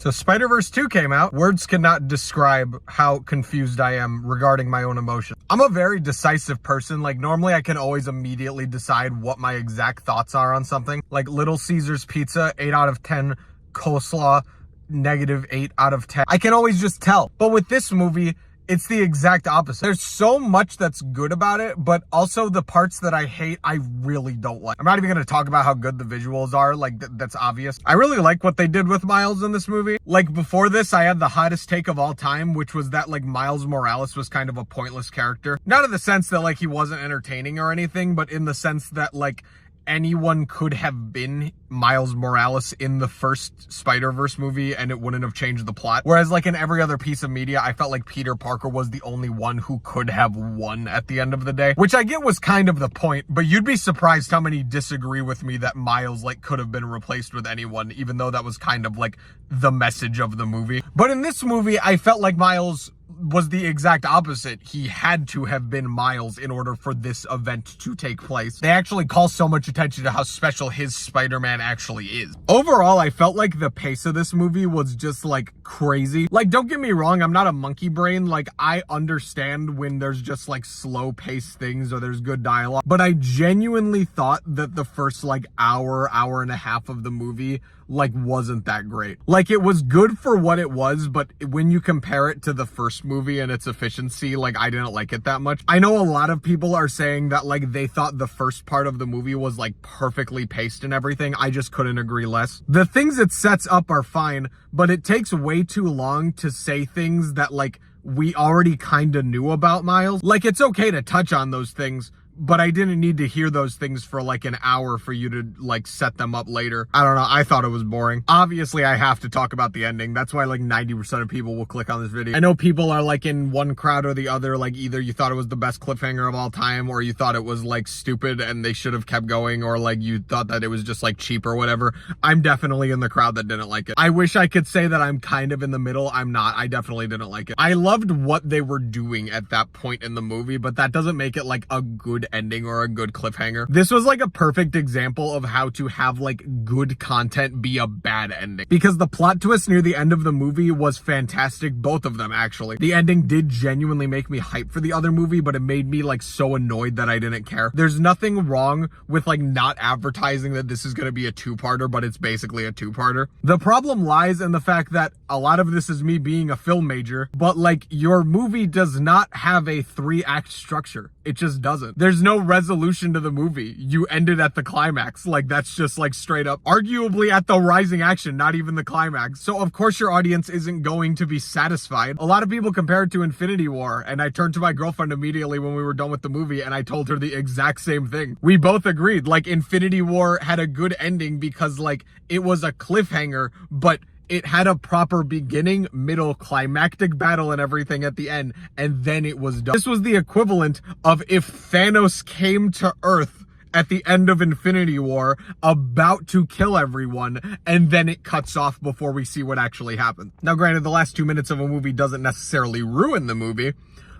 So Spider-Verse 2 came out. Words cannot describe how confused I am regarding my own emotions. I'm a very decisive person. Like, normally I can always immediately decide what my exact thoughts are on something. Like Little Caesars pizza, 8 out of 10. Coleslaw, -8 out of 10. I can always just tell. But with this movie, it's the exact opposite. There's so much that's good about it, but also the parts that I hate, I really don't like. I'm not even going to talk about how good the visuals are. Like, that's obvious. I really like what they did with Miles in this movie. Like, before this, I had the hottest take of all time, which was that, like, Miles Morales was kind of a pointless character. Not in the sense that, like, he wasn't entertaining or anything, but in the sense that, like, anyone could have been Miles Morales in the first Spider-Verse movie and it wouldn't have changed the plot. Whereas like in every other piece of media, I felt like Peter Parker was the only one who could have won at the end of the day, which I get was kind of the point, but you'd be surprised how many disagree with me that Miles like could have been replaced with anyone, even though that was kind of like the message of the movie. But in this movie, I felt like Miles was the exact opposite. He had to have been Miles in order for this event to take place. They actually call so much attention to how special his Spider-Man actually is. Overall, I felt like the pace of this movie was just like crazy. Like, don't get me wrong, I'm not a monkey brain. Like, I understand when there's just like slow paced things or there's good dialogue, but I genuinely thought that the first like hour and a half of the movie like wasn't that great. Like, it was good for what it was, but when you compare it to the first movie and its efficiency, like, I didn't like it that much. I know a lot of people are saying that like they thought the first part of the movie was like perfectly paced and everything. I just couldn't agree less. The things it sets up are fine, but it takes way too long to say things that like we already kind of knew about Miles. Like, it's okay to touch on those things, but I didn't need to hear those things for like an hour for you to like set them up later. I don't know. I thought it was boring. Obviously, I have to talk about the ending. That's why like 90% of people will click on this video. I know people are like in one crowd or the other. Like, either you thought it was the best cliffhanger of all time, or you thought it was like stupid and they should have kept going, or like you thought that it was just like cheap or whatever. I'm definitely in the crowd that didn't like it. I wish I could say that I'm kind of in the middle. I'm not. I definitely didn't like it. I loved what they were doing at that point in the movie, but that doesn't make it like a good ending or a good cliffhanger. This was like a perfect example of how to have like good content be a bad ending, because the plot twist near the end of the movie was fantastic. Both of them, actually. The ending did genuinely make me hype for the other movie, but it made me like so annoyed that I didn't care. There's nothing wrong with like not advertising that this is going to be a two-parter, but it's basically a two-parter. The problem lies in the fact that a lot of this is me being a film major, but like your movie does not have a 3-act structure. It just doesn't. There's no resolution to the movie. You end it at the climax. Like, that's just like straight up, arguably at the rising action, not even the climax. So of course your audience isn't going to be satisfied. A lot of people compare it to Infinity War, and I turned to my girlfriend immediately when we were done with the movie and I told her the exact same thing. We both agreed, like, Infinity War had a good ending because like it was a cliffhanger, but it had a proper beginning, middle, climactic battle and everything at the end, and then it was done. This was the equivalent of if Thanos came to Earth at the end of Infinity War, about to kill everyone, and then it cuts off before we see what actually happened. Now, granted, the last 2 minutes of a movie doesn't necessarily ruin the movie,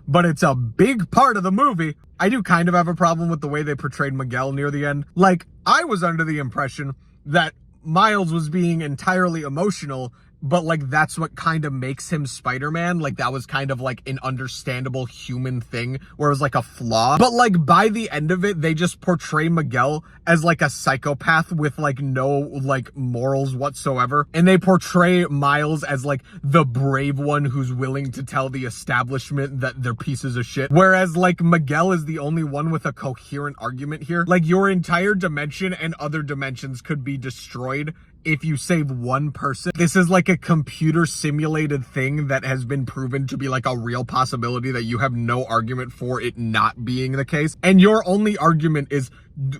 but it's a big part of the movie. I do kind of have a problem with the way they portrayed Miguel near the end. Like, I was under the impression that Miles was being entirely emotional, but like that's what kind of makes him Spider-Man. Like, that was kind of like an understandable human thing where it was like a flaw. But like by the end of it, they just portray Miguel as like a psychopath with like no like morals whatsoever. And they portray Miles as like the brave one who's willing to tell the establishment that they're pieces of shit. Whereas like Miguel is the only one with a coherent argument here. Like, your entire dimension and other dimensions could be destroyed if you save one person. This is like a computer simulated thing that has been proven to be like a real possibility that you have no argument for it not being the case. And your only argument is,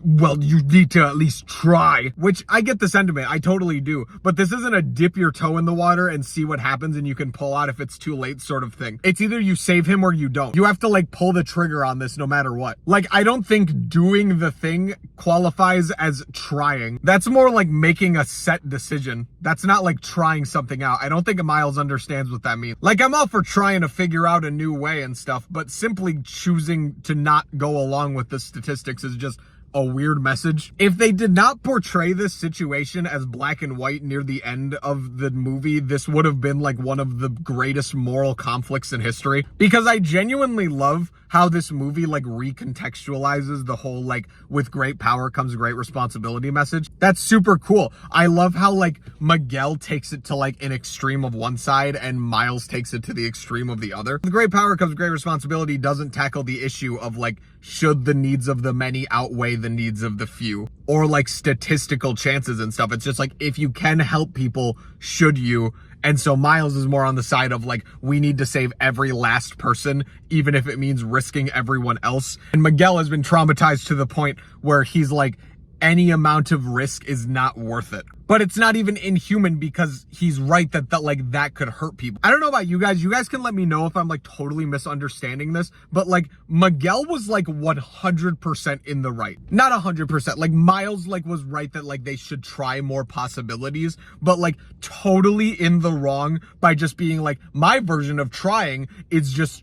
well, you need to at least try, which I get the sentiment. I totally do. But this isn't a dip your toe in the water and see what happens and you can pull out if it's too late sort of thing. It's either you save him or you don't. You have to like pull the trigger on this no matter what. Like, I don't think doing the thing qualifies as trying. That's more like making a set decision. That's not like trying something out. I don't think Miles understands what that means. Like, I'm all for trying to figure out a new way and stuff, but simply choosing to not go along with the statistics is just a weird message. If they did not portray this situation as black and white near the end of the movie, this would have been like one of the greatest moral conflicts in history. Because I genuinely love how this movie like recontextualizes the whole like with great power comes great responsibility message. That's super cool. I love how like Miguel takes it to like an extreme of one side and Miles takes it to the extreme of the other. With great power comes great responsibility doesn't tackle the issue of like, should the needs of the many outweigh the needs of the few, or like statistical chances and stuff. It's just like, if you can help people, should you? And so Miles is more on the side of like, we need to save every last person, even if it means risking everyone else. And Miguel has been traumatized to the point where he's like, any amount of risk is not worth it. But it's not even inhuman because he's right that like that could hurt people. I don't know about you guys. You guys can let me know if I'm like totally misunderstanding this, but like Miguel was like 100% in the right. Not 100%. Like Miles like was right that like they should try more possibilities, but like totally in the wrong by just being like, my version of trying is just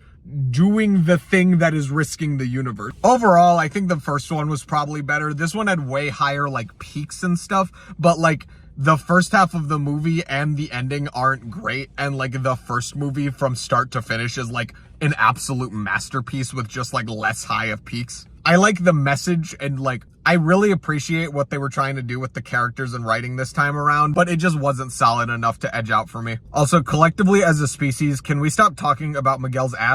doing the thing that is risking the universe. Overall, I think the first one was probably better. This one had way higher like peaks and stuff, but like the first half of the movie and the ending aren't great, and like the first movie from start to finish is like an absolute masterpiece with just like less high of peaks. I like the message, and like I really appreciate what they were trying to do with the characters and writing this time around, but it just wasn't solid enough to edge out for me. Also, collectively as a species, can we stop talking about Miguel's ass?